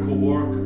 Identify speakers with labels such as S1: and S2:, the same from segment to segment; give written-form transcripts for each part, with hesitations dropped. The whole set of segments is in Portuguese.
S1: miracle worker.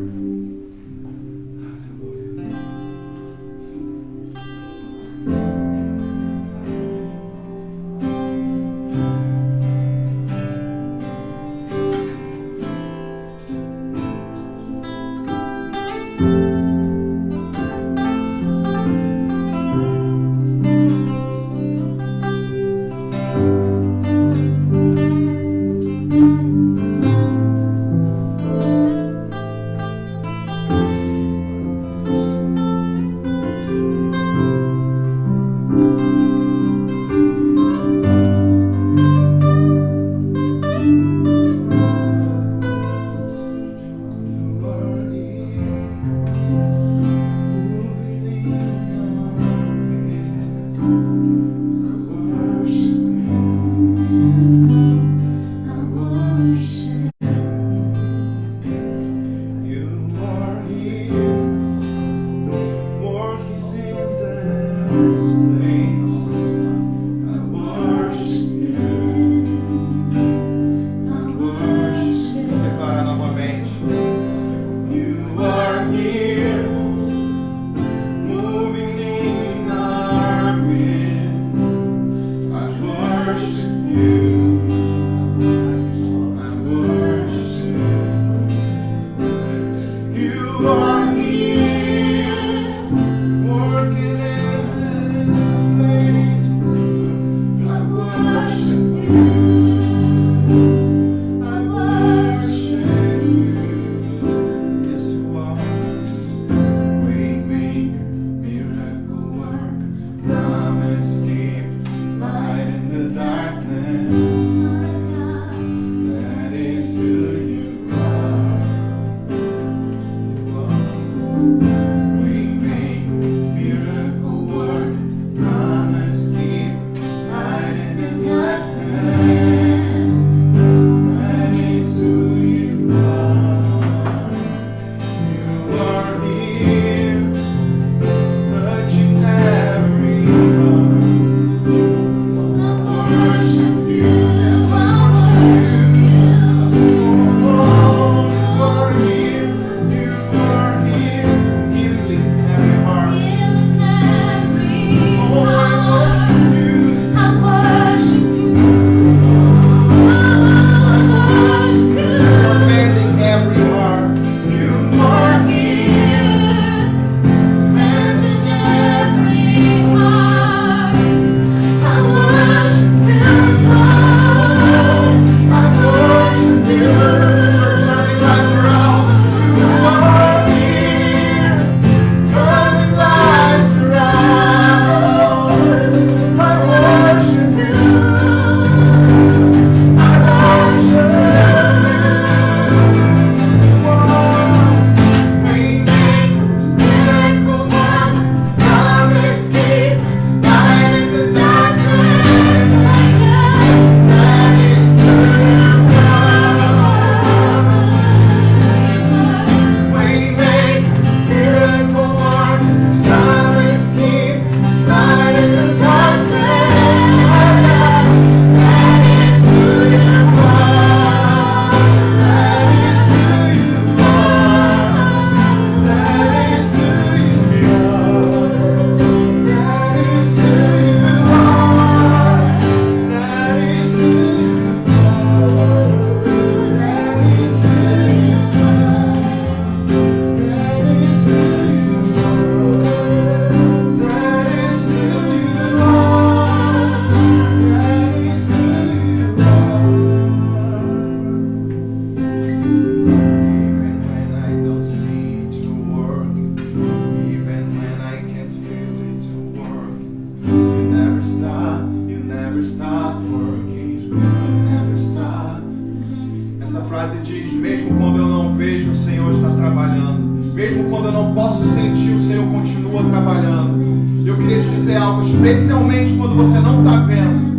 S2: Especialmente quando você não está vendo,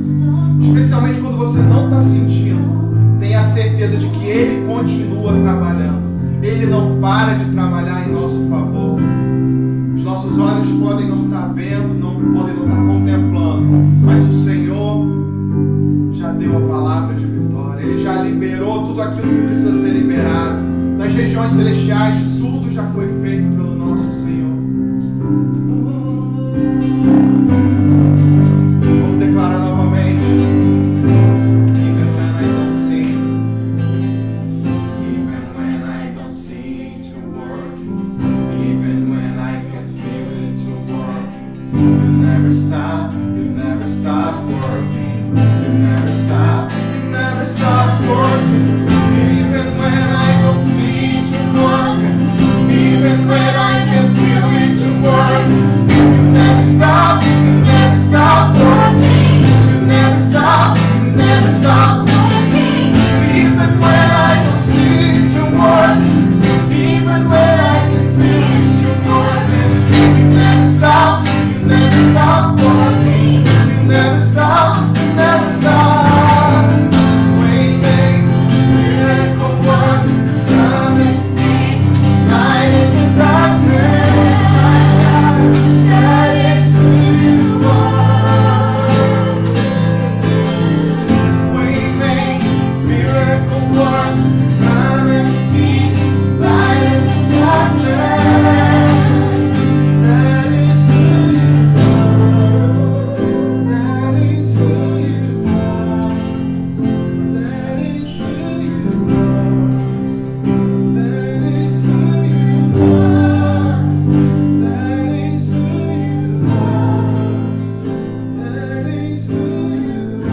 S2: especialmente quando você não está sentindo, tenha certeza de que Ele continua trabalhando. Ele não para de trabalhar em nosso favor. Os nossos olhos podem não estar vendo, podem não estar contemplando, mas o Senhor já deu a palavra de vitória. Ele já liberou tudo aquilo que precisa ser liberado. Nós nas regiões celestiais, tudo já foi feito pelo nosso Senhor. Vamos declarar novamente. Even when I don't see, even when I don't see it to work, even when I can't feel it to work, you never stop working, you never stop working. Even when I don't see it to work, even when I can't feel it to work, you never stop working, you never stop working. Even when I don't see it to work, even when I can see it to work, you never stop working, you never stop. Waymaker, miracle worker, promise me, light in the darkness. That is who you are. Waymaker, miracle worker, promise me, light in the darkness. That is who you are. That is who you are. That is who you are. That is who you are. That is who you are. That is who you are. That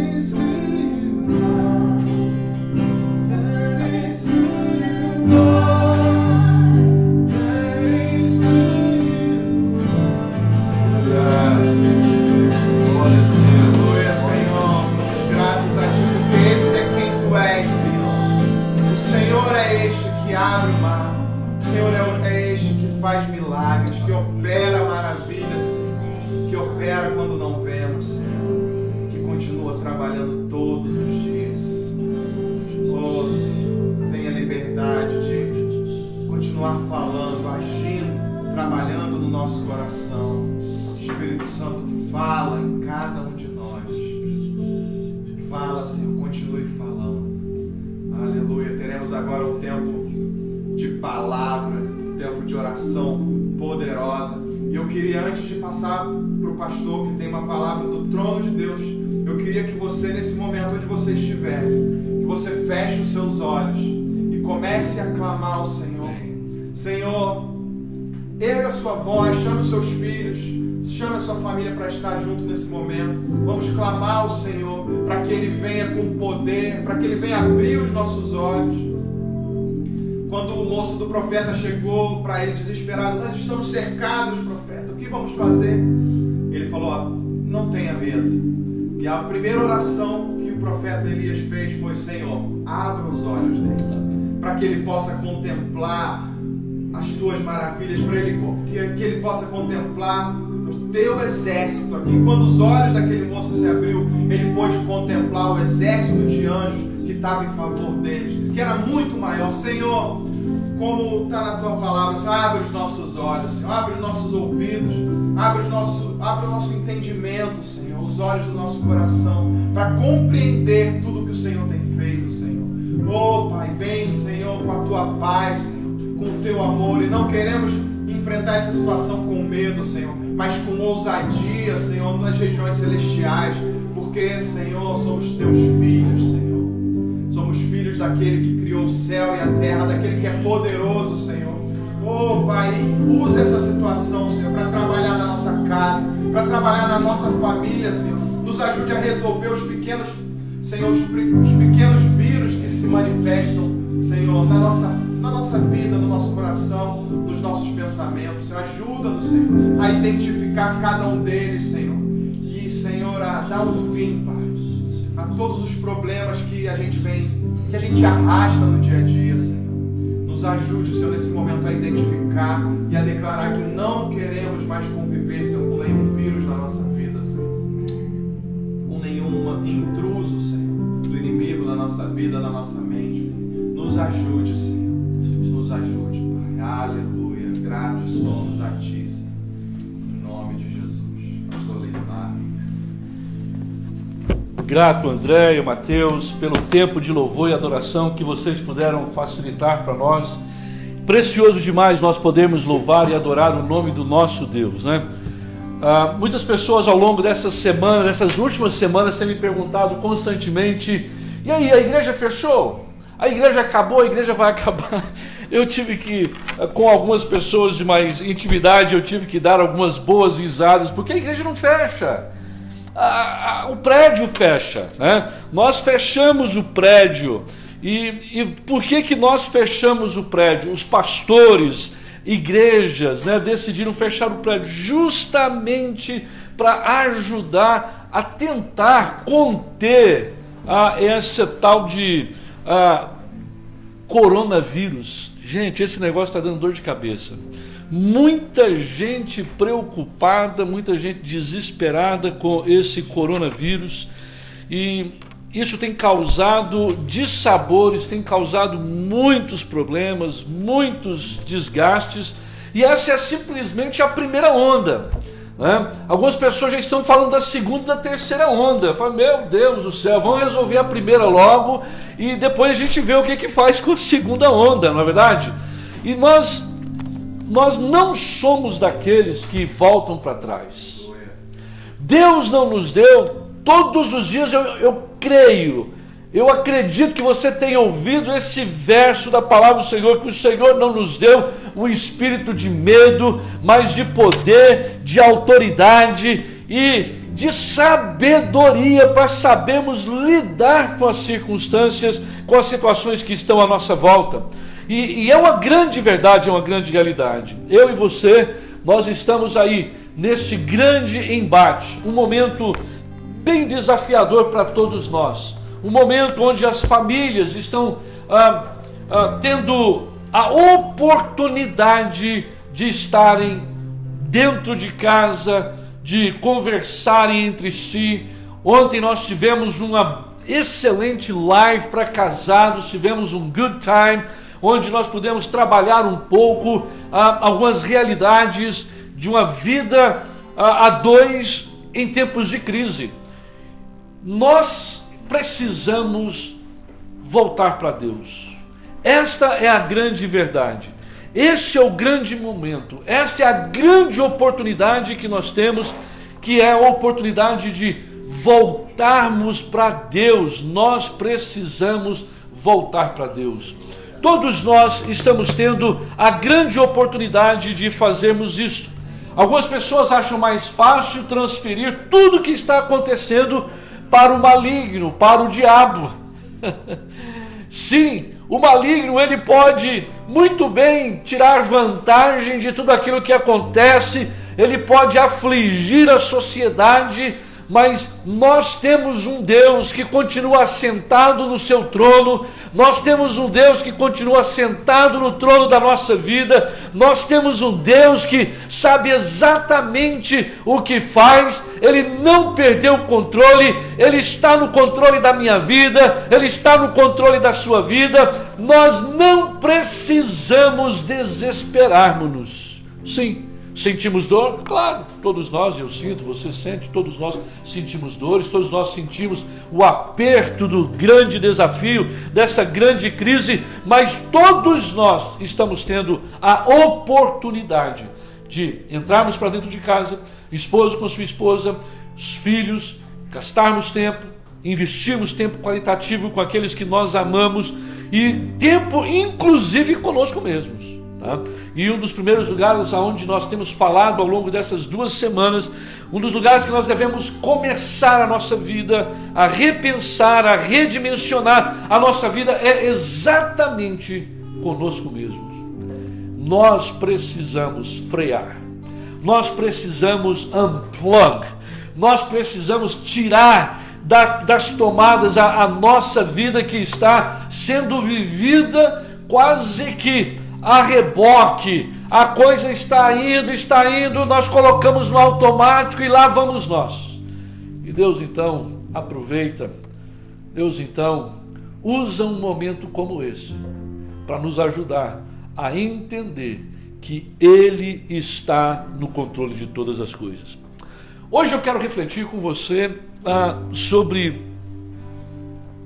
S2: is who you are. That is who you are. That is who you Aleluia, Senhor. Somos gratos a Ti, porque esse é quem Tu és, Senhor. O Senhor é este que abre o mar. O Senhor é este que faz milagres, que opera maravilhas, Senhor. Que opera quando não vemos, Senhor. Que continua trabalhando todos os dias. Oh, Senhor, tenha liberdade de continuar falando, agindo, trabalhando no nosso coração. Espírito Santo, fala em cada um de nós. Fala, Senhor, continue falando. Aleluia. Teremos agora um tempo de palavra, um tempo de oração poderosa. E eu queria, antes de passar para o pastor, que tem uma palavra do trono de Deus, eu queria que você, nesse momento onde você estiver, que você feche os seus olhos e comece a clamar ao Senhor. Senhor, erga a sua voz, chame os seus filhos, chame a sua família para estar junto nesse momento. Vamos clamar ao Senhor para que Ele venha com poder, para que Ele venha abrir os nossos olhos. Quando o moço do profeta chegou para ele desesperado, nós estamos cercados, profeta, o que vamos fazer? Ele falou, não tenha medo. E a primeira oração que o profeta Elias fez foi, Senhor, abra os olhos dele, para que ele possa contemplar as tuas maravilhas, para que ele possa contemplar o teu exército aqui. Quando os olhos daquele moço se abriu, ele pôde contemplar o exército de anjos que estava em favor deles, que era muito maior. Senhor, como está na tua palavra, Senhor, abre os nossos olhos, Senhor, abre os nossos ouvidos, abre o nosso entendimento, Senhor, os olhos do nosso coração, para compreender tudo que o Senhor tem feito, Senhor. Oh, Pai, vem, Senhor, com a tua paz, Senhor, com o teu amor, e não queremos enfrentar essa situação com medo, Senhor, mas com ousadia, Senhor, nas regiões celestiais, porque, Senhor, somos teus filhos, Senhor. Somos filhos daquele que criou o céu e a terra, daquele que é poderoso, Senhor. Oh, Pai, use essa situação, Senhor, para trabalhar na nossa casa, para trabalhar na nossa família, Senhor. Nos ajude a resolver os pequenos, Senhor, os pequenos vírus que se manifestam, Senhor, na nossa vida, no nosso coração, nos nossos pensamentos. Senhor, ajuda-nos, Senhor, a identificar cada um deles, Senhor. E, Senhor, a dar um fim, Pai, a todos os problemas que a gente arrasta no dia a dia, Senhor. Nos ajude, Senhor, nesse momento a identificar e a declarar que não queremos mais conviver, Senhor, com nenhum vírus na nossa vida, Senhor. Com nenhum intruso, Senhor, do inimigo na nossa vida, na nossa mente. Nos ajude, Senhor. Nos ajude, Pai. Aleluia. Gratos somos a Ti, Senhor. Em nome de Jesus. Pastor Leonardo.
S1: grato, André e Mateus, pelo tempo de louvor e adoração que vocês puderam facilitar para nós. Precioso demais nós podermos louvar e adorar o nome do nosso Deus, né? Muitas pessoas ao longo dessas semanas, dessas últimas semanas, têm me perguntado constantemente: e aí, a igreja fechou? A igreja acabou? A igreja vai acabar? Eu tive que, com algumas pessoas de mais intimidade, eu tive que dar algumas boas risadas, porque a igreja não fecha. O prédio fecha, né? Nós fechamos o prédio. E por que nós fechamos o prédio? Os pastores, igrejas, né, decidiram fechar o prédio justamente para ajudar a tentar conter essa tal de coronavírus. Gente, esse negócio está dando dor de cabeça. Muita gente preocupada, muita gente desesperada com esse coronavírus, e isso tem causado dissabores, tem causado muitos problemas, muitos desgastes, e essa é simplesmente a primeira onda, né? Algumas pessoas já estão falando da segunda e da terceira onda. Falam, meu Deus do céu, vamos resolver a primeira logo e depois a gente vê o que faz com a segunda onda, não é verdade? E nós não somos daqueles que voltam para trás. Deus não nos deu. Todos os dias eu creio, eu acredito que você tenha ouvido esse verso da palavra do Senhor, que o Senhor não nos deu um espírito de medo, mas de poder, de autoridade e de sabedoria para sabermos lidar com as circunstâncias, com as situações que estão à nossa volta. E é uma grande verdade, é uma grande realidade. Eu e você, nós estamos aí neste grande embate, um momento bem desafiador para todos nós, um momento onde as famílias estão tendo a oportunidade de estarem dentro de casa, de conversarem entre si. Ontem nós tivemos uma excelente live para casados, tivemos um good time, onde nós pudemos trabalhar um pouco algumas realidades de uma vida a dois em tempos de crise. Nós precisamos voltar para Deus. Esta é a grande verdade. Este é o grande momento. Esta é a grande oportunidade que nós temos, que é a oportunidade de voltarmos para Deus. Nós precisamos voltar para Deus. Todos nós estamos tendo a grande oportunidade de fazermos isto. Algumas pessoas acham mais fácil transferir tudo o que está acontecendo para o maligno, para o diabo. Sim, o maligno, ele pode muito bem tirar vantagem de tudo aquilo que acontece, ele pode afligir a sociedade, mas nós temos um Deus que continua assentado no seu trono, nós temos um Deus que continua assentado no trono da nossa vida, nós temos um Deus que sabe exatamente o que faz, Ele não perdeu o controle, Ele está no controle da minha vida, Ele está no controle da sua vida. Nós não precisamos desesperarmos-nos. Sim, sentimos dor? Claro, todos nós, eu sinto, você sente, todos nós sentimos dores, todos nós sentimos o aperto do grande desafio, dessa grande crise, mas todos nós estamos tendo a oportunidade de entrarmos para dentro de casa, esposo com sua esposa, os filhos, gastarmos tempo, investirmos tempo qualitativo com aqueles que nós amamos e tempo inclusive conosco mesmos. Tá? E um dos primeiros lugares aonde nós temos falado ao longo dessas 2 semanas, um dos lugares que nós devemos começar a nossa vida, a repensar, a redimensionar a nossa vida, é exatamente conosco mesmos. Nós precisamos frear, nós precisamos unplug, nós precisamos tirar das tomadas a nossa vida que está sendo vivida quase que a reboque, a coisa está indo, nós colocamos no automático e lá vamos nós. E Deus então aproveita, Deus então usa um momento como esse para nos ajudar a entender que Ele está no controle de todas as coisas. Hoje eu quero refletir com você sobre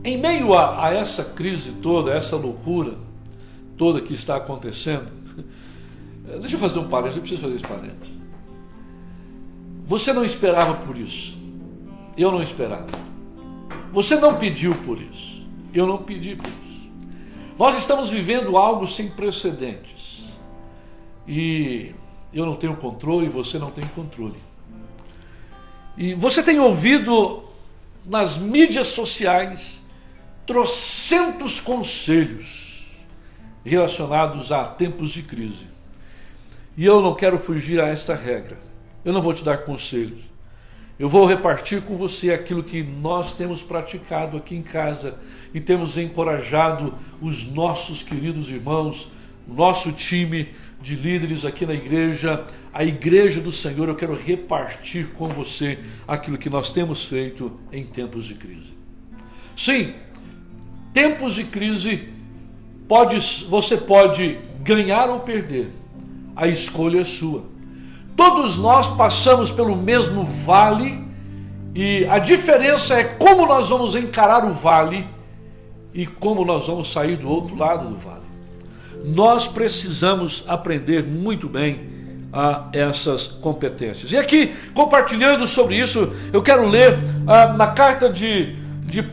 S1: Em meio a essa crise toda, essa loucura toda que está acontecendo, deixa eu fazer um parênteses, eu preciso fazer esse parênteses. Você não esperava por isso. Eu não esperava. Você não pediu por isso. Eu não pedi por isso. Nós estamos vivendo algo sem precedentes. E eu não tenho controle, você não tem controle. E você tem ouvido nas mídias sociais trocentos conselhos relacionados a tempos de crise. E eu não quero fugir a esta regra. Eu não vou te dar conselhos. Eu vou repartir com você aquilo que nós temos praticado aqui em casa e temos encorajado os nossos queridos irmãos, o nosso time de líderes aqui na igreja, a igreja do Senhor. Eu quero repartir com você aquilo que nós temos feito em tempos de crise. Sim, tempos de crise, você pode ganhar ou perder. A escolha é sua. Todos nós passamos pelo mesmo vale e a diferença é como nós vamos encarar o vale e como nós vamos sair do outro lado do vale. Nós precisamos aprender muito bem a essas competências. E aqui, compartilhando sobre isso, eu quero ler na carta de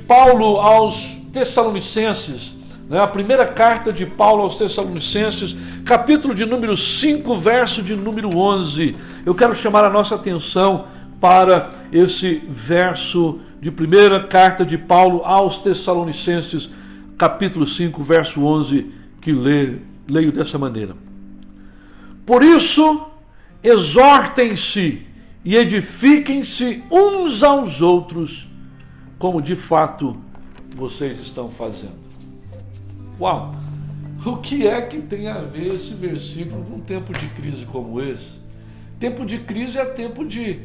S1: Paulo aos Tessalonicenses, a primeira carta de Paulo aos Tessalonicenses, capítulo de número 5, verso de número 11. Eu quero chamar a nossa atenção para esse verso de primeira carta de Paulo aos Tessalonicenses, capítulo 5, verso 11, que leio dessa maneira. Por isso, exortem-se e edifiquem-se uns aos outros, como de fato vocês estão fazendo. Uau! O que é que tem a ver esse versículo com um tempo de crise como esse? Tempo de crise é tempo de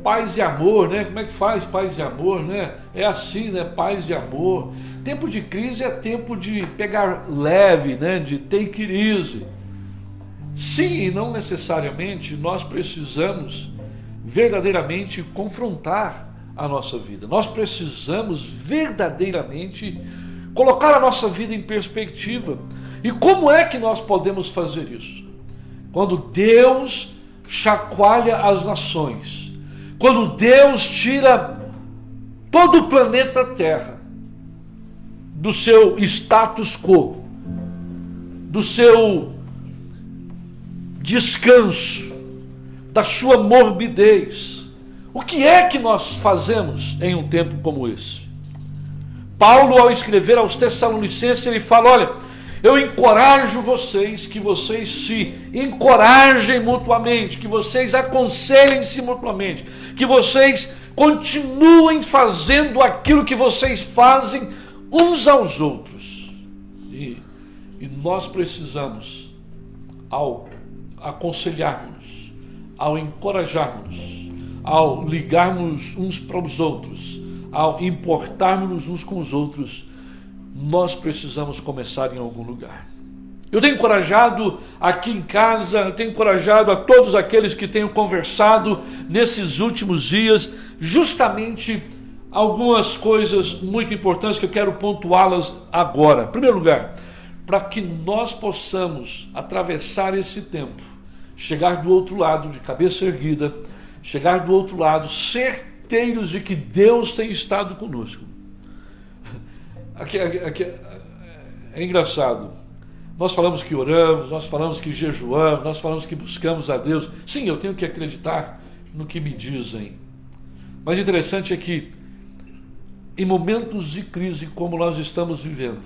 S1: paz e amor, né? Como é que faz paz e amor, né? É assim, né? Paz e amor. Tempo de crise é tempo de pegar leve, né? De take it easy. Sim, e não necessariamente nós precisamos verdadeiramente confrontar a nossa vida. Nós precisamos verdadeiramente colocar a nossa vida em perspectiva. E como é que nós podemos fazer isso? Quando Deus chacoalha as nações, quando Deus tira todo o planeta Terra do seu status quo, do seu descanso, da sua morbidez. O que é que nós fazemos em um tempo como esse? Paulo, ao escrever aos Tessalonicenses, ele fala: olha, eu encorajo vocês, que vocês se encorajem mutuamente, que vocês aconselhem-se mutuamente, que vocês continuem fazendo aquilo que vocês fazem uns aos outros. E nós precisamos, ao aconselharmos, ao encorajarmos, ao ligarmos uns para os outros, ao importarmos uns com os outros, nós precisamos começar em algum lugar. Eu tenho encorajado aqui em casa, eu tenho encorajado a todos aqueles que tenho conversado nesses últimos dias, justamente algumas coisas muito importantes que eu quero pontuá-las agora. Em primeiro lugar, para que nós possamos atravessar esse tempo, chegar do outro lado de cabeça erguida, chegar do outro lado certeiros de que Deus tem estado conosco. Aqui é engraçado. Nós falamos que oramos, nós falamos que jejuamos, nós falamos que buscamos a Deus. Sim, eu tenho que acreditar no que me dizem. Mas o interessante é que, em momentos de crise como nós estamos vivendo,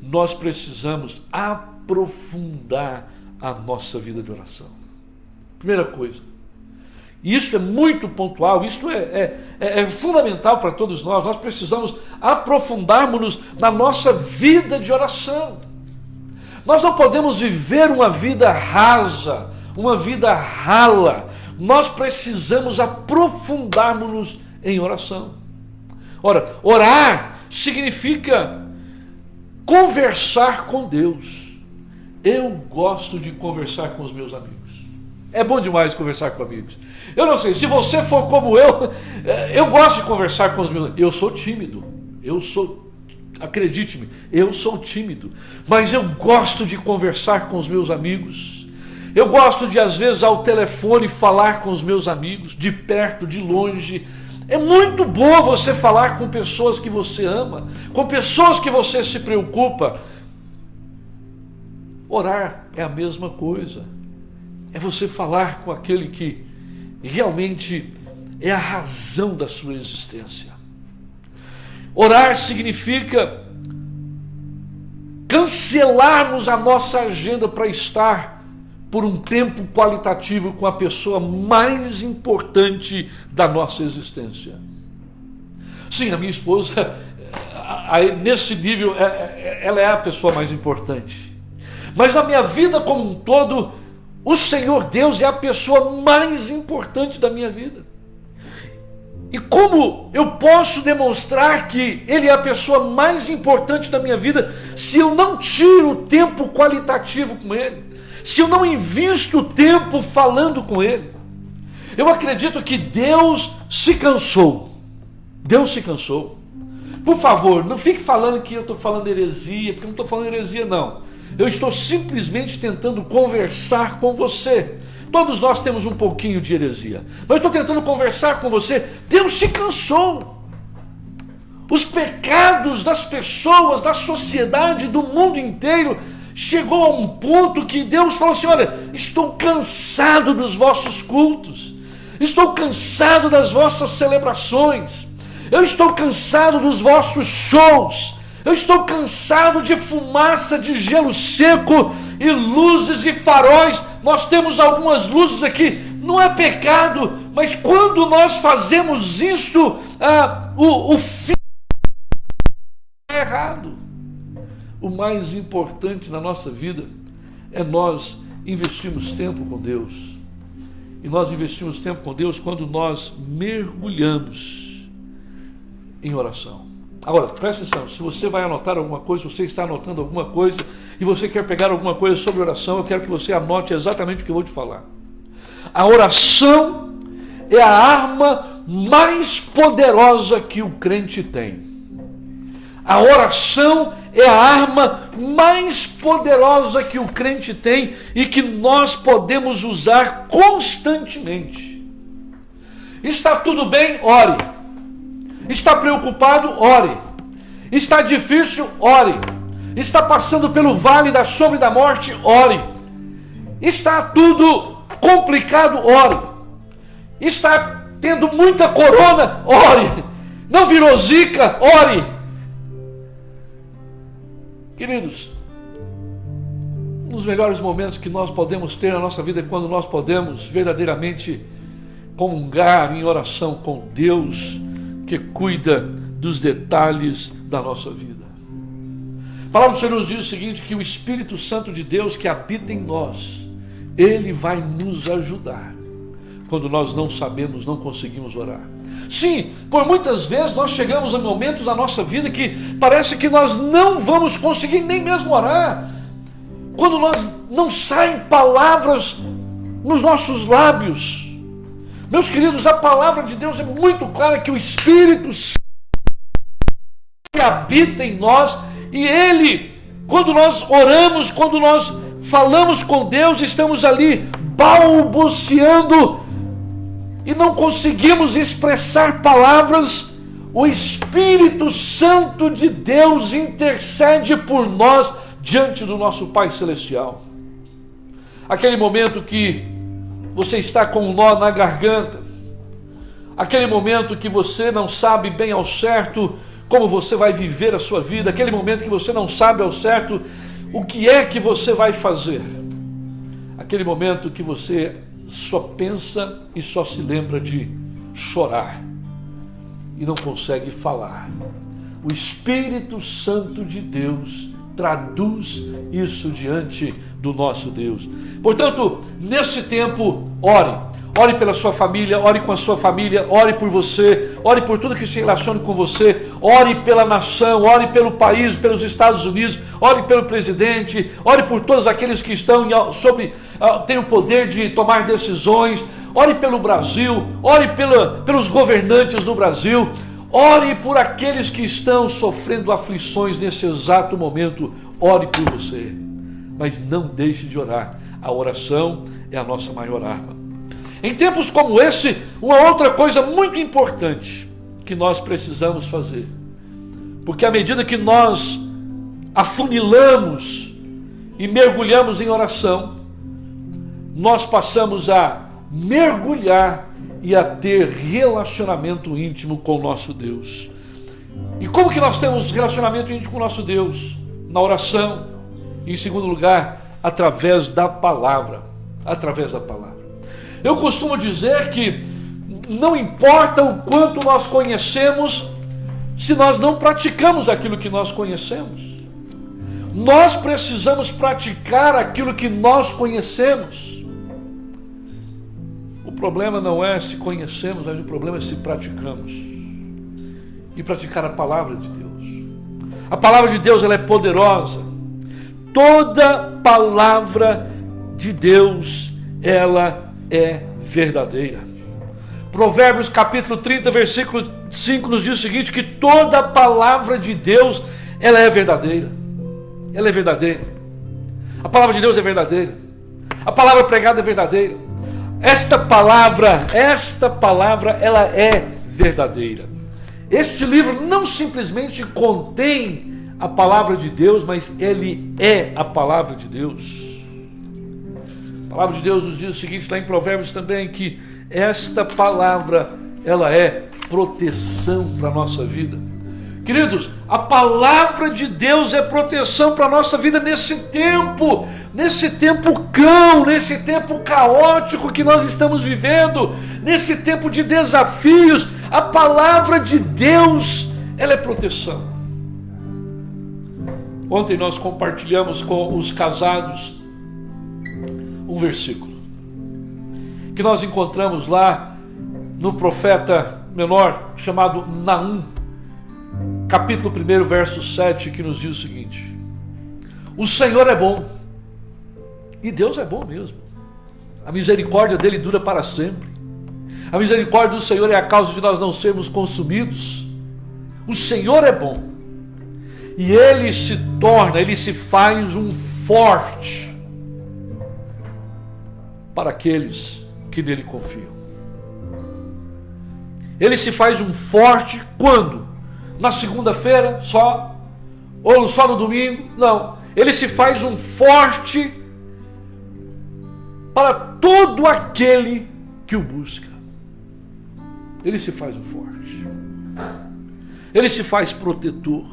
S1: nós precisamos aprofundar a nossa vida de oração. Primeira coisa. Isso é muito pontual, isso é fundamental para todos nós. Nós precisamos aprofundarmos-nos na nossa vida de oração. Nós não podemos viver uma vida rasa, uma vida rala. Nós precisamos aprofundarmos-nos em oração. Ora, orar significa conversar com Deus. Eu gosto de conversar com os meus amigos. É bom demais conversar com amigos. Eu não sei, se você for como eu gosto de conversar com os meus amigos. Eu sou tímido, eu sou Acredite-me, eu sou tímido, mas eu gosto de conversar com os meus amigos. Eu gosto de, às vezes, ao telefone falar com os meus amigos, de perto, de longe. É muito bom você falar com pessoas que você ama, com pessoas que você se preocupa. Orar é a mesma coisa. É você falar com aquele que realmente é a razão da sua existência. Orar significa cancelarmos a nossa agenda para estar por um tempo qualitativo com a pessoa mais importante da nossa existência. Sim, a minha esposa, nesse nível, ela é a pessoa mais importante. Mas na minha vida como um todo, o Senhor Deus é a pessoa mais importante da minha vida. E como eu posso demonstrar que Ele é a pessoa mais importante da minha vida se eu não tiro tempo qualitativo com Ele? Se eu não invisto tempo falando com Ele? Eu acredito que Deus se cansou. Deus se cansou. Por favor, não fique falando que eu estou falando heresia, porque eu não estou falando heresia, não. Eu estou simplesmente tentando conversar com você. Todos nós temos um pouquinho de heresia, mas eu estou tentando conversar com você. Deus se cansou. Os pecados das pessoas, da sociedade, do mundo inteiro, chegou a um ponto que Deus falou assim: olha, estou cansado dos vossos cultos, estou cansado das vossas celebrações, eu estou cansado dos vossos shows, eu estou cansado de fumaça, de gelo seco e luzes e faróis. Nós temos algumas luzes aqui, não é pecado, mas quando nós fazemos isto, o fim é errado. O mais importante na nossa vida é nós investirmos tempo com Deus. E nós investimos tempo com Deus quando nós mergulhamos em oração. Agora, presta atenção, se você vai anotar alguma coisa, se você está anotando alguma coisa e você quer pegar alguma coisa sobre oração, eu quero que você anote exatamente o que eu vou te falar. A oração é a arma mais poderosa que o crente tem. A oração é a arma mais poderosa que o crente tem e que nós podemos usar constantemente. Está tudo bem? Ore. Está preocupado? Ore. Está difícil? Ore. Está passando pelo vale da sombra e da morte? Ore. Está tudo complicado? Ore. Está tendo muita corona? Ore. Não virou zika? Ore. Queridos, um dos melhores momentos que nós podemos ter na nossa vida é quando nós podemos verdadeiramente comungar em oração com Deus, que cuida dos detalhes da nossa vida. A palavra do Senhor nos diz o seguinte, que o Espírito Santo de Deus que habita em nós, Ele vai nos ajudar quando nós não sabemos, não conseguimos orar. Sim, por muitas vezes nós chegamos a momentos da nossa vida que parece que nós não vamos conseguir nem mesmo orar. Quando não saem palavras nos nossos lábios. Meus queridos, a palavra de Deus é muito clara que o Espírito Santo habita em nós e Ele, quando nós oramos, quando nós falamos com Deus, estamos ali balbuciando e não conseguimos expressar palavras, o Espírito Santo de Deus intercede por nós diante do nosso Pai Celestial. Aquele momento que você está com um nó na garganta, aquele momento que você não sabe bem ao certo como você vai viver a sua vida, aquele momento que você não sabe ao certo o que é que você vai fazer, aquele momento que você só pensa e só se lembra de chorar e não consegue falar. O Espírito Santo de Deus traduz isso diante do nosso Deus. Portanto, nesse tempo, ore. Ore pela sua família, ore com a sua família, ore por você, ore por tudo que se relaciona com você, ore pela nação, ore pelo país, pelos Estados Unidos, ore pelo presidente, ore por todos aqueles que estão têm o poder de tomar decisões, ore pelo Brasil, ore pelos governantes do Brasil, Ore por aqueles que estão sofrendo aflições nesse exato momento. Ore por você. Mas não deixe de orar. A oração é a nossa maior arma. Em tempos como esse, uma outra coisa muito importante que nós precisamos fazer. Porque à medida que nós afunilamos e mergulhamos em oração, nós passamos a mergulhar e a ter relacionamento íntimo com o nosso Deus. E como que nós temos relacionamento íntimo com o nosso Deus? Na oração. E em segundo lugar, através da palavra. Através da palavra. Eu costumo dizer que não importa o quanto nós conhecemos, se nós não praticamos aquilo que nós conhecemos. Nós precisamos praticar aquilo que nós conhecemos. O problema não é se conhecemos, mas o problema é se praticamos. E praticar a palavra de Deus. A palavra de Deus, ela é poderosa. Toda palavra de Deus, ela é verdadeira. Provérbios capítulo 30, versículo 5 nos diz o seguinte, que toda palavra de Deus, ela é verdadeira. Ela é verdadeira. A palavra de Deus é verdadeira. A palavra pregada é verdadeira. Esta palavra, ela é verdadeira. Este livro não simplesmente contém a palavra de Deus, mas ele é a palavra de Deus. A palavra de Deus nos diz o seguinte, lá em Provérbios também, que esta palavra, ela é proteção para a nossa vida. Queridos, a palavra de Deus é proteção para a nossa vida nesse tempo cão, nesse tempo caótico que nós estamos vivendo, nesse tempo de desafios. A palavra de Deus, ela é proteção. Ontem nós compartilhamos com os casados um versículo que nós encontramos lá no profeta menor chamado Naum, capítulo 1, verso 7, que nos diz o seguinte: o Senhor é bom, e Deus é bom mesmo. A misericórdia dele dura para sempre. A misericórdia do Senhor é a causa de nós não sermos consumidos. O Senhor é bom, e ele se faz um forte para aqueles que nele confiam. Ele se faz um forte quando? Na segunda-feira só? Ou só no domingo? Não. Ele se faz um forte para todo aquele que o busca. Ele se faz um forte. Ele se faz protetor.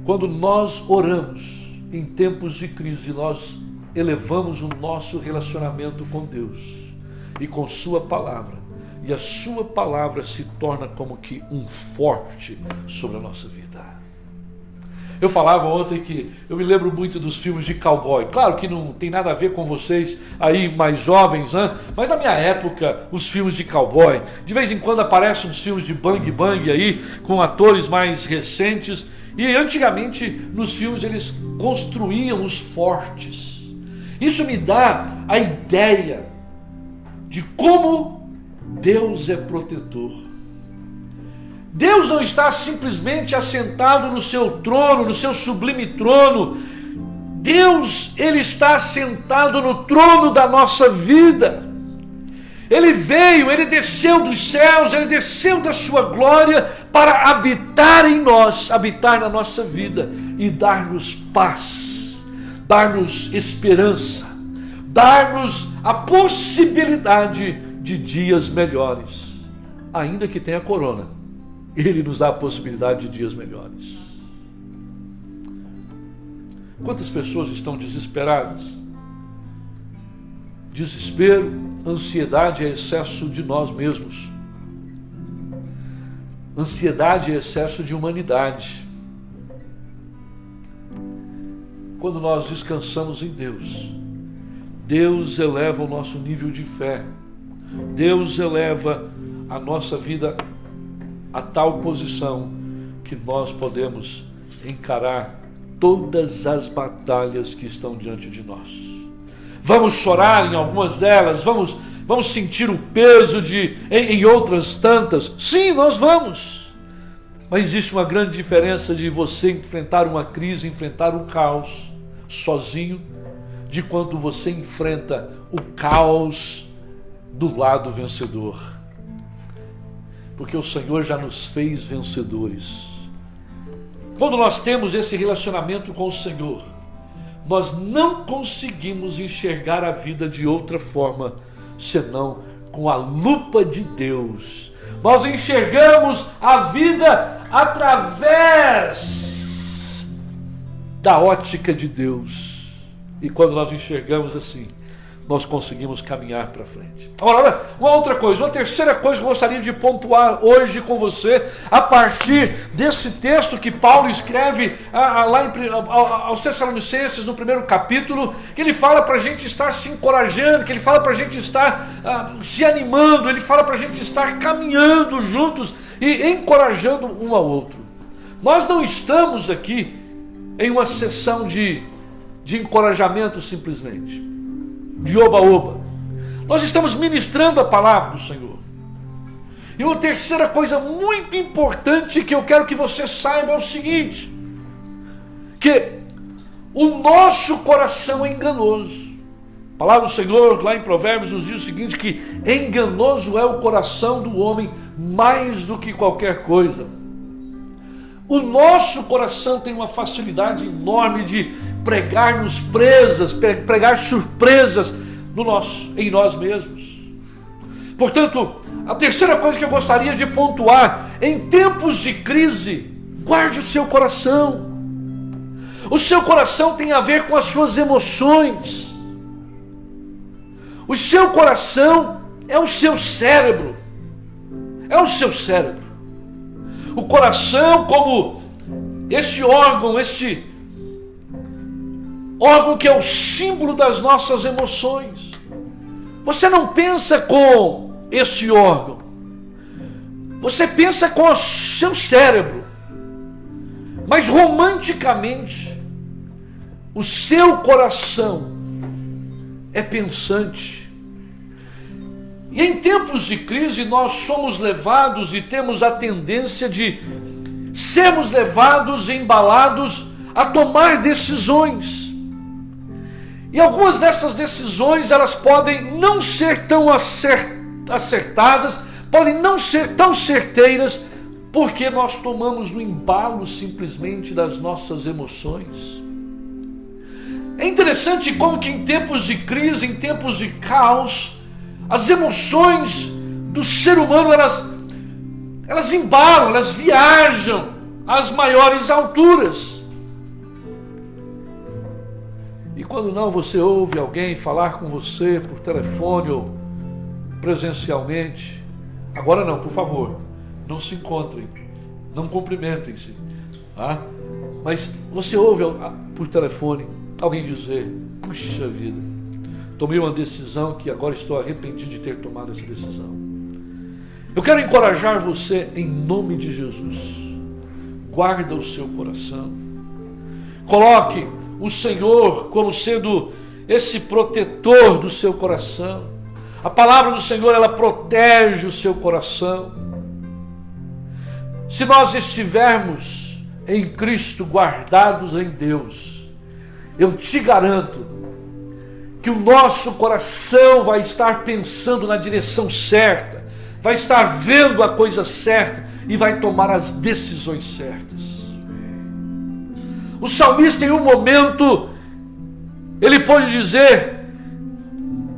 S1: Quando nós oramos em tempos de crise, nós elevamos o nosso relacionamento com Deus e com sua palavra. E a sua palavra se torna como que um forte sobre a nossa vida. Eu falava ontem que eu me lembro muito dos filmes de cowboy. Claro que não tem nada a ver com vocês aí mais jovens, mas na minha época, os filmes de cowboy, de vez em quando aparecem uns filmes de bang bang aí, com atores mais recentes. E antigamente, nos filmes, eles construíam os fortes. Isso me dá a ideia de como Deus é protetor. Deus não está simplesmente assentado no seu trono, no seu sublime trono. Deus, ele está assentado no trono da nossa vida. Ele veio, ele desceu dos céus, ele desceu da sua glória para habitar em nós, habitar na nossa vida e dar-nos paz, dar-nos esperança, dar-nos a possibilidade de dias melhores. Ainda que tenha corona, ele nos dá a possibilidade de dias melhores. Quantas pessoas estão desesperadas? Desespero, ansiedade é excesso de nós mesmos. Ansiedade é excesso de humanidade. Quando nós descansamos em Deus, Deus eleva o nosso nível de fé. Deus eleva a nossa vida a tal posição que nós podemos encarar todas as batalhas que estão diante de nós. Vamos chorar em algumas delas, vamos vamos sentir o peso em outras tantas. Sim, nós vamos. Mas existe uma grande diferença de você enfrentar uma crise, enfrentar um caos sozinho, de quando você enfrenta o caos do lado vencedor. Porque o Senhor já nos fez vencedores. Quando nós temos esse relacionamento com o Senhor, nós não conseguimos enxergar a vida de outra forma, senão com a lupa de Deus. Nós enxergamos a vida através da ótica de Deus. E quando nós enxergamos assim, nós conseguimos caminhar para frente. Agora, uma outra coisa, uma terceira coisa que eu gostaria de pontuar hoje com você, a partir desse texto que Paulo escreve lá aos Tessalonicenses, no primeiro capítulo, que ele fala para a gente estar se encorajando, que ele fala para a gente estar se animando, ele fala para a gente estar caminhando juntos e encorajando um ao outro. Nós não estamos aqui em uma sessão de encorajamento simplesmente, de oba-oba. Nós estamos ministrando a palavra do Senhor. E uma terceira coisa muito importante que eu quero que você saiba é o seguinte: que o nosso coração é enganoso. A palavra do Senhor lá em Provérbios nos diz o seguinte, que enganoso é o coração do homem mais do que qualquer coisa. O nosso coração tem uma facilidade enorme de pregar-nos presas, pregar surpresas em nós mesmos. Portanto, a terceira coisa que eu gostaria de pontuar: em tempos de crise, guarde o seu coração. O seu coração tem a ver com as suas emoções. O seu coração é o seu cérebro. É o seu cérebro. O coração, como esse órgão que é o símbolo das nossas emoções. Você não pensa com esse órgão. Você pensa com o seu cérebro. Mas romanticamente, o seu coração é pensante. E em tempos de crise nós somos levados e temos a tendência de sermos levados e embalados a tomar decisões. E algumas dessas decisões, elas podem não ser tão acertadas, podem não ser tão certeiras, porque nós tomamos no embalo simplesmente das nossas emoções. É interessante como que em tempos de crise, em tempos de caos, as emoções do ser humano, elas embalam, elas viajam às maiores alturas. E quando não, você ouve alguém falar com você por telefone ou presencialmente. Agora não, por favor, não se encontrem, não cumprimentem-se. Tá? Mas você ouve por telefone alguém dizer: puxa vida, tomei uma decisão que agora estou arrependido de ter tomado essa decisão. Eu quero encorajar você em nome de Jesus. Guarda o seu coração. Coloque o Senhor como sendo esse protetor do seu coração. A palavra do Senhor, ela protege o seu coração. Se nós estivermos em Cristo, guardados em Deus, eu te garanto que o nosso coração vai estar pensando na direção certa, vai estar vendo a coisa certa e vai tomar as decisões certas. O salmista, em um momento, ele pode dizer,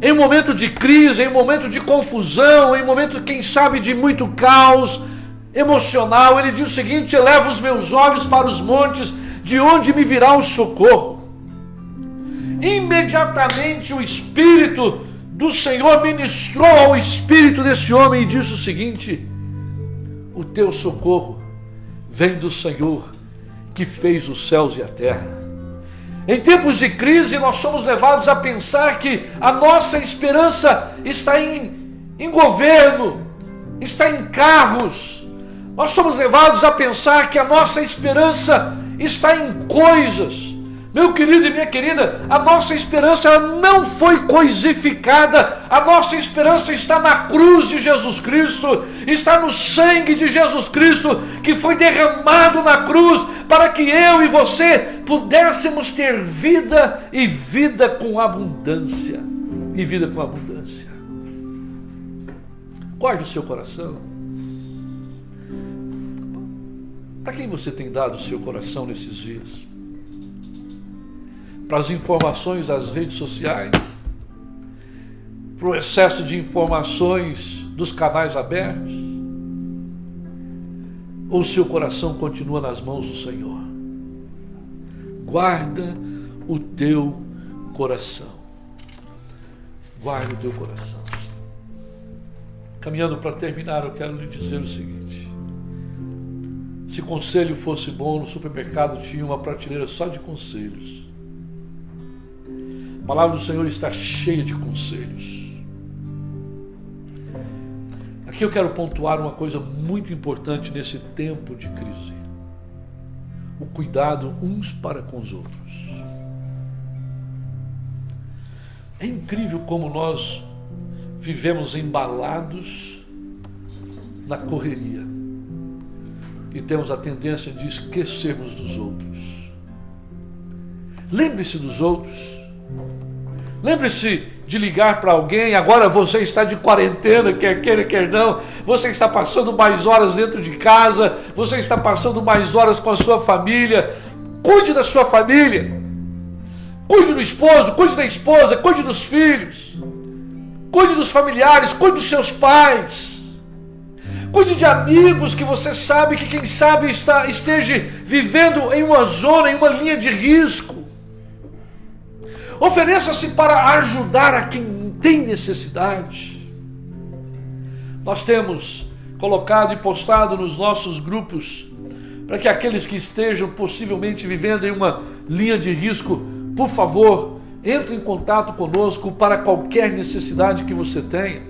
S1: em um momento de crise, em um momento de confusão, em um momento, quem sabe, de muito caos emocional, ele diz o seguinte: eleva os meus olhos para os montes, de onde me virá o socorro? Imediatamente o Espírito do Senhor ministrou ao espírito desse homem e disse o seguinte: o teu socorro vem do Senhor que fez os céus e a terra. Em tempos de crise nós somos levados a pensar que a nossa esperança está em governo, está em carros. Nós somos levados a pensar que a nossa esperança está em coisas. Meu querido e minha querida, a nossa esperança ela não foi coisificada, a nossa esperança está na cruz de Jesus Cristo, está no sangue de Jesus Cristo, que foi derramado na cruz, para que eu e você pudéssemos ter vida e vida com abundância. E vida com abundância. Guarde o seu coração. Para quem você tem dado o seu coração nesses dias? Para as informações das redes sociais? Para o excesso de informações dos canais abertos? Ou o seu coração continua nas mãos do Senhor? Guarda o teu coração. Guarda o teu coração. Caminhando para terminar, eu quero lhe dizer o seguinte. Se conselho fosse bom, no supermercado tinha uma prateleira só de conselhos. A palavra do Senhor está cheia de conselhos. Aqui eu quero pontuar uma coisa muito importante nesse tempo de crise. O cuidado uns para com os outros. É incrível como nós vivemos embalados na correria e temos a tendência de esquecermos dos outros. Lembre-se dos outros. Lembre-se de ligar para alguém. Agora você está de quarentena, quer queira, quer não. Você está passando mais horas dentro de casa. Você está passando mais horas com a sua família. Cuide da sua família. Cuide do esposo, cuide da esposa, cuide dos filhos. Cuide dos familiares, cuide dos seus pais. Cuide de amigos que você sabe que, quem sabe, esteja vivendo em uma zona, em uma linha de risco. Ofereça-se para ajudar a quem tem necessidade. Nós temos colocado e postado nos nossos grupos para que aqueles que estejam possivelmente vivendo em uma linha de risco, por favor, entre em contato conosco para qualquer necessidade que você tenha.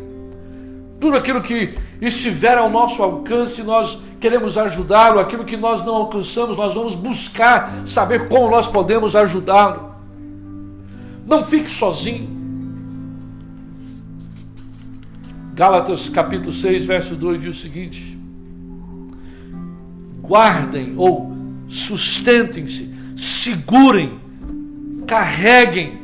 S1: Tudo aquilo que estiver ao nosso alcance, nós queremos ajudá-lo. Aquilo que nós não alcançamos, nós vamos buscar saber como nós podemos ajudá-lo. Não fique sozinho. Gálatas capítulo 6, verso 2 diz o seguinte: guardem ou sustentem-se, segurem, carreguem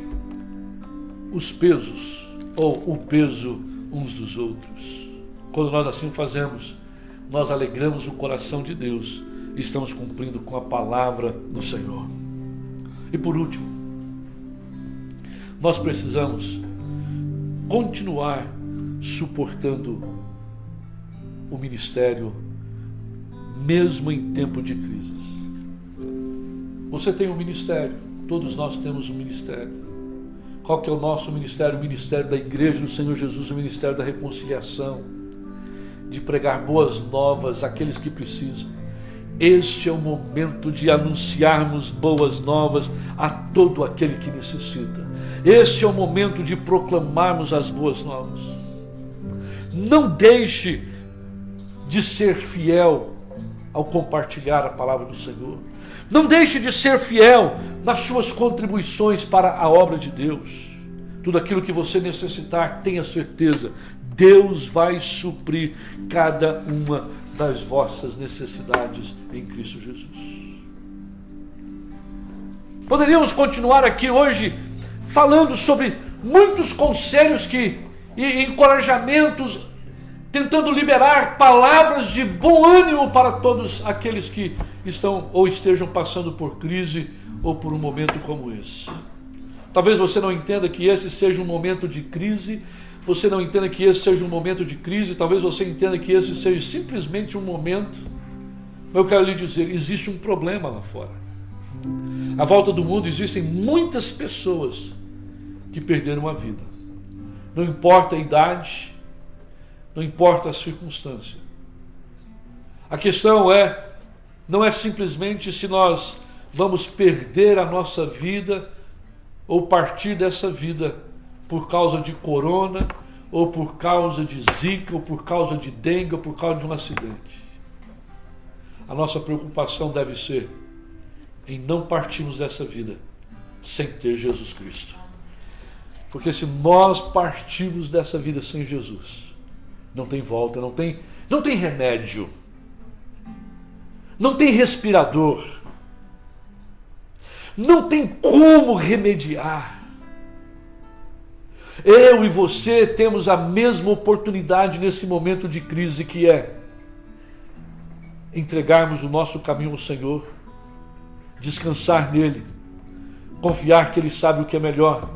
S1: os pesos ou o peso uns dos outros. Quando nós assim fazemos, nós alegramos o coração de Deus e estamos cumprindo com a palavra do Senhor. E por último, nós precisamos continuar suportando o ministério mesmo em tempo de crises. Você tem um ministério, todos nós temos um ministério. Qual que é o nosso ministério? O ministério da Igreja do Senhor Jesus, o ministério da reconciliação, de pregar boas novas àqueles que precisam. Este é o momento de anunciarmos boas novas a todo aquele que necessita. Este é o momento de proclamarmos as boas novas. Não deixe de ser fiel ao compartilhar a palavra do Senhor. Não deixe de ser fiel nas suas contribuições para a obra de Deus. Tudo aquilo que você necessitar, tenha certeza, Deus vai suprir cada uma das vossas necessidades em Cristo Jesus. Poderíamos continuar aqui hoje falando sobre muitos conselhos e encorajamentos, tentando liberar palavras de bom ânimo para todos aqueles que estão ou estejam passando por crise ou por um momento como esse. Talvez você não entenda que esse seja um momento de crise, você não entenda que esse seja um momento de crise, talvez você entenda que esse seja simplesmente um momento. Mas eu quero lhe dizer, existe um problema lá fora. À volta do mundo existem muitas pessoas que perderam a vida. Não importa a idade, não importa a circunstância. A questão não é simplesmente se nós vamos perder a nossa vida ou partir dessa vida por causa de corona, ou por causa de zika, ou por causa de dengue, ou por causa de um acidente. A nossa preocupação deve ser em não partirmos dessa vida sem ter Jesus Cristo. Porque se nós partirmos dessa vida sem Jesus, não tem volta, não tem remédio, não tem respirador, não tem como remediar. Eu e você temos a mesma oportunidade nesse momento de crise, que é entregarmos o nosso caminho ao Senhor, descansar nele, confiar que Ele sabe o que é melhor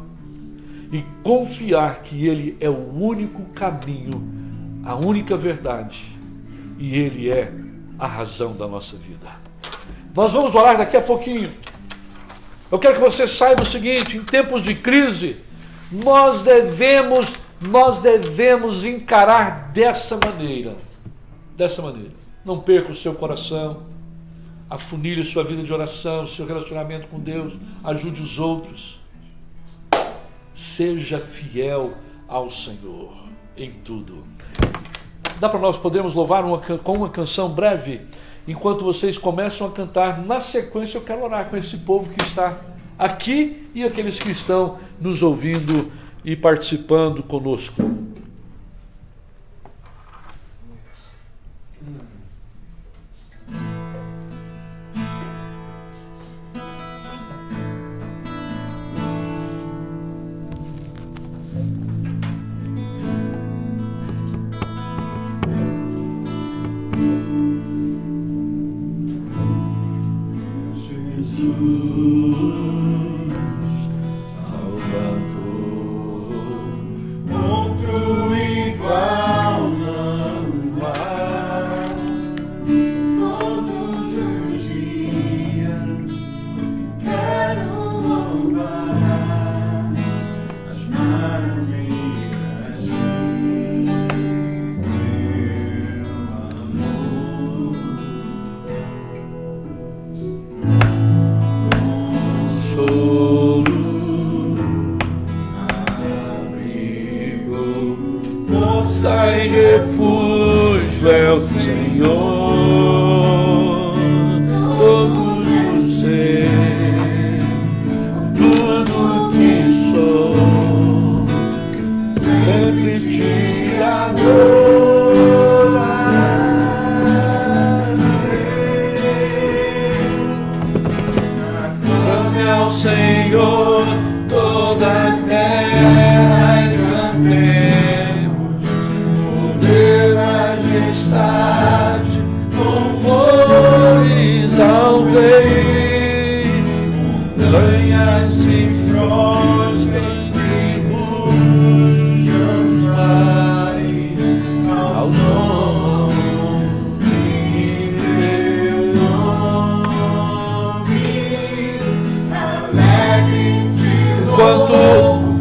S1: e confiar que Ele é o único caminho, a única verdade, e Ele é a razão da nossa vida. Nós vamos orar daqui a pouquinho. Eu quero que você saiba o seguinte: em tempos de crise, nós devemos encarar dessa maneira. Não perca o seu coração, afunilhe sua vida de oração, seu relacionamento com Deus, ajude os outros. Seja fiel ao Senhor em tudo. Dá para nós podermos louvar com uma canção breve? Enquanto vocês começam a cantar, na sequência eu quero orar com esse povo que está aqui e aqueles que estão nos ouvindo e participando conosco.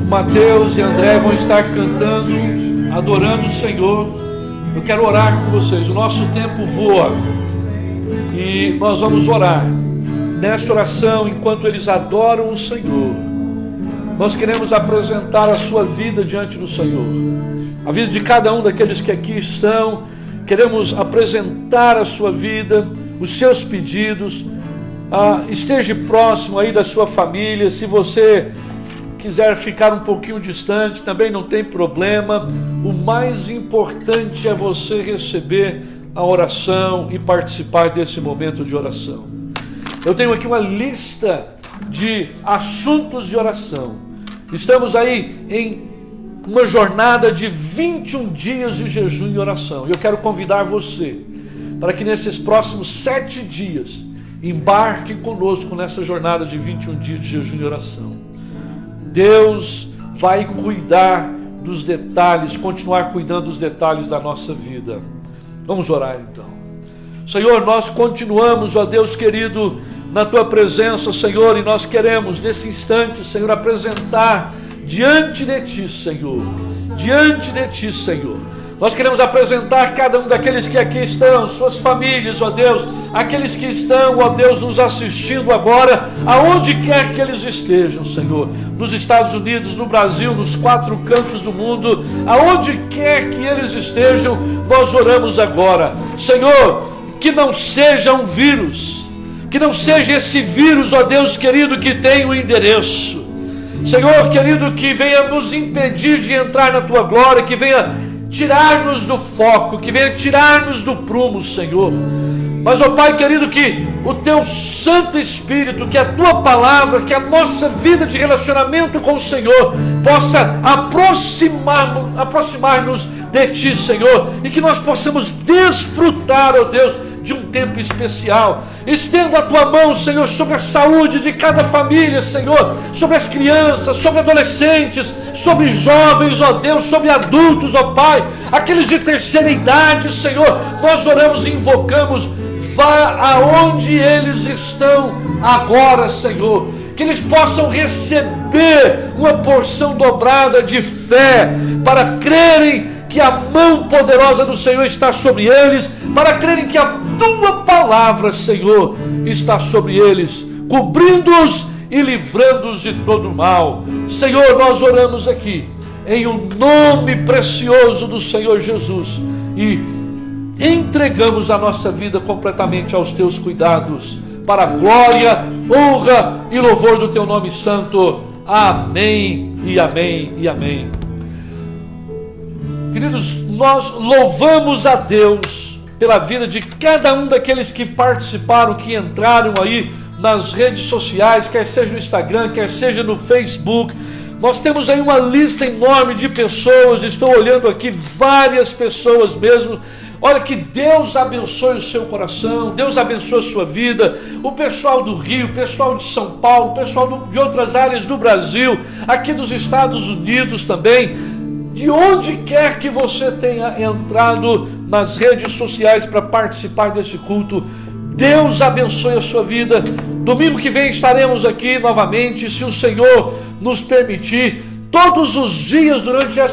S1: Mateus e André vão estar cantando, adorando o Senhor. Eu quero orar com vocês. O nosso tempo voa e nós vamos orar. Nesta oração, enquanto eles adoram o Senhor, nós queremos apresentar a sua vida diante do Senhor, a vida de cada um daqueles que aqui estão. Queremos apresentar a sua vida, os seus pedidos. Esteja próximo aí da sua família. Se você quiser ficar um pouquinho distante, também não tem problema. O mais importante é você receber a oração e participar desse momento de oração. Eu tenho aqui uma lista de assuntos de oração. Estamos aí em uma jornada de 21 dias de jejum e oração. Eu quero convidar você para que nesses próximos 7 dias embarque conosco nessa jornada de 21 dias de jejum e oração. Deus vai cuidar dos detalhes, continuar cuidando dos detalhes da nossa vida. Vamos orar então. Senhor, nós continuamos, ó Deus querido, na Tua presença, Senhor, e nós queremos nesse instante, Senhor, apresentar diante de Ti, Senhor, nós queremos apresentar cada um daqueles que aqui estão, suas famílias, ó Deus, aqueles que estão, ó Deus, nos assistindo agora, aonde quer que eles estejam, Senhor, nos Estados Unidos, no Brasil, nos 4 cantos do mundo, aonde quer que eles estejam, nós oramos agora, Senhor, que não seja um vírus, Que não seja esse vírus, ó Deus querido, que tem o endereço. Senhor querido, que venha nos impedir de entrar na tua glória, que venha tirar-nos do foco, que venha tirar-nos do prumo, Senhor. Mas, ó Pai querido, que o teu Santo Espírito, que a tua palavra, que a nossa vida de relacionamento com o Senhor possa aproximar-nos de ti, Senhor, e que nós possamos desfrutar, ó Deus, de um tempo especial. Estenda a tua mão, Senhor, sobre a saúde de cada família, Senhor, sobre as crianças, sobre adolescentes, sobre jovens, ó Deus, sobre adultos, ó Pai, aqueles de terceira idade, Senhor. Nós oramos e invocamos, vá aonde eles estão agora, Senhor, que eles possam receber uma porção dobrada de fé, para crerem que a mão poderosa do Senhor está sobre eles, para crerem que a tua palavra, Senhor, está sobre eles, cobrindo-os e livrando-os de todo mal. Senhor, nós oramos aqui em um nome precioso do Senhor Jesus e entregamos a nossa vida completamente aos teus cuidados, para a glória, honra e louvor do teu nome santo. Amém e amém e amém. Queridos, nós louvamos a Deus pela vida de cada um daqueles que participaram, que entraram aí nas redes sociais, quer seja no Instagram, quer seja no Facebook. Nós temos aí uma lista enorme de pessoas, estou olhando aqui várias pessoas mesmo. Olha, que Deus abençoe o seu coração, Deus abençoe a sua vida, o pessoal do Rio, o pessoal de São Paulo, o pessoal de outras áreas do Brasil, aqui dos Estados Unidos também, de onde quer que você tenha entrado nas redes sociais para participar desse culto, Deus abençoe a sua vida. Domingo que vem estaremos aqui novamente, se o Senhor nos permitir, todos os dias durante a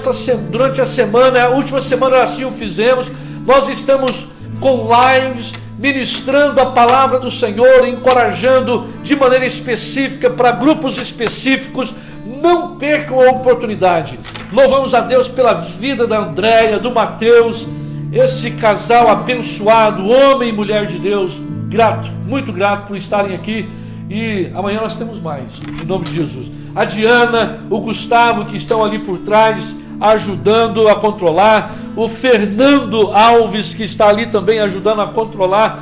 S1: semana, a última semana assim o fizemos. Nós estamos com lives, ministrando a palavra do Senhor, encorajando de maneira específica para grupos específicos. Não percam a oportunidade. Louvamos a Deus pela vida da Andréia, do Mateus, esse casal abençoado, homem e mulher de Deus. Grato, muito grato por estarem aqui. E amanhã nós temos mais, em nome de Jesus. A Diana, o Gustavo, que estão ali por trás, ajudando a controlar, o Alves, que está ali também ajudando a controlar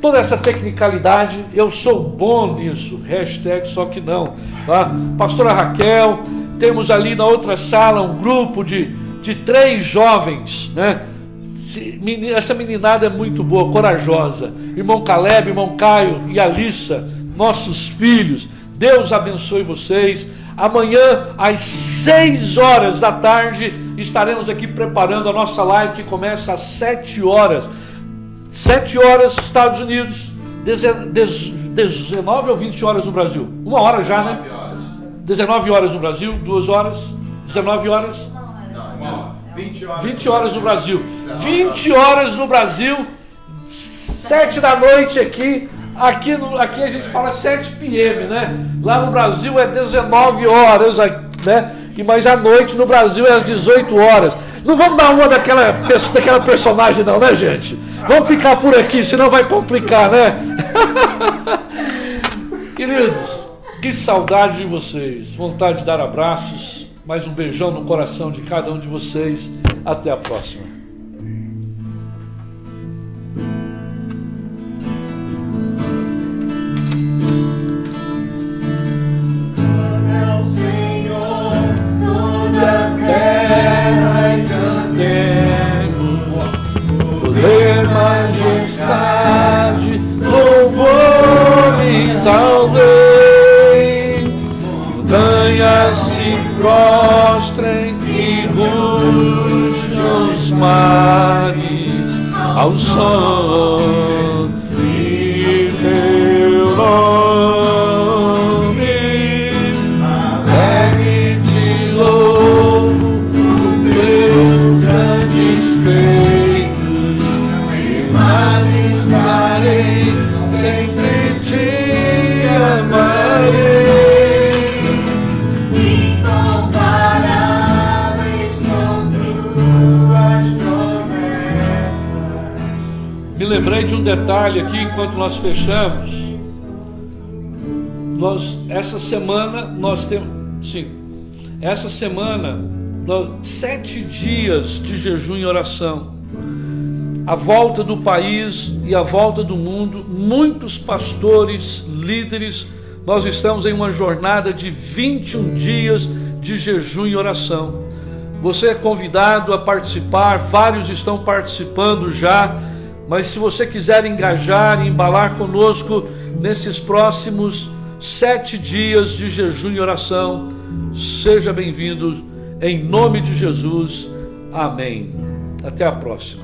S1: toda essa tecnicalidade. Eu sou bom nisso, hashtag só que não, tá? Pastora Raquel, temos ali na outra sala um grupo de 3 jovens, né? Essa meninada é muito boa, corajosa. Irmão Caleb, irmão Caio e Alissa, nossos filhos, Deus abençoe vocês. Amanhã, às 6 horas da tarde, estaremos aqui preparando a nossa live, que começa às 7 horas. 7 horas, Estados Unidos, 19 ou 20 horas no Brasil? 1 hora já, né? 19 horas no Brasil, 2 horas, 19 horas?
S2: Não,
S1: 20 horas no Brasil. 20 horas no Brasil, 7 da noite aqui. Aqui a gente fala 7 p.m., né? Lá no Brasil é 19 horas, né? Mas à noite no Brasil é às 18 horas. Não vamos dar uma daquela personagem não, né, gente? Vamos ficar por aqui, senão vai complicar, né? Queridos, que saudade de vocês. Vontade de dar abraços. Mais um beijão no coração de cada um de vocês. Até a próxima. Poder, majestade, louvores ao Rei. Montanhas se prostrem e rujam os mares ao som de teu nome. Alegre te louvo por teus grandes feitos, estarei, sempre te amarei. Incomparáveis são tuas promessas. detalhe aqui, enquanto nós fechamos, essa semana nós temos, sim, essa semana, 7 dias de jejum e oração. A volta do país e a volta do mundo, muitos pastores, líderes, nós estamos em uma jornada de 21 dias de jejum e oração. Você é convidado a participar, vários estão participando já, mas se você quiser engajar e embalar conosco nesses próximos 7 dias de jejum e oração, seja bem-vindo, em nome de Jesus, amém. Até a próxima.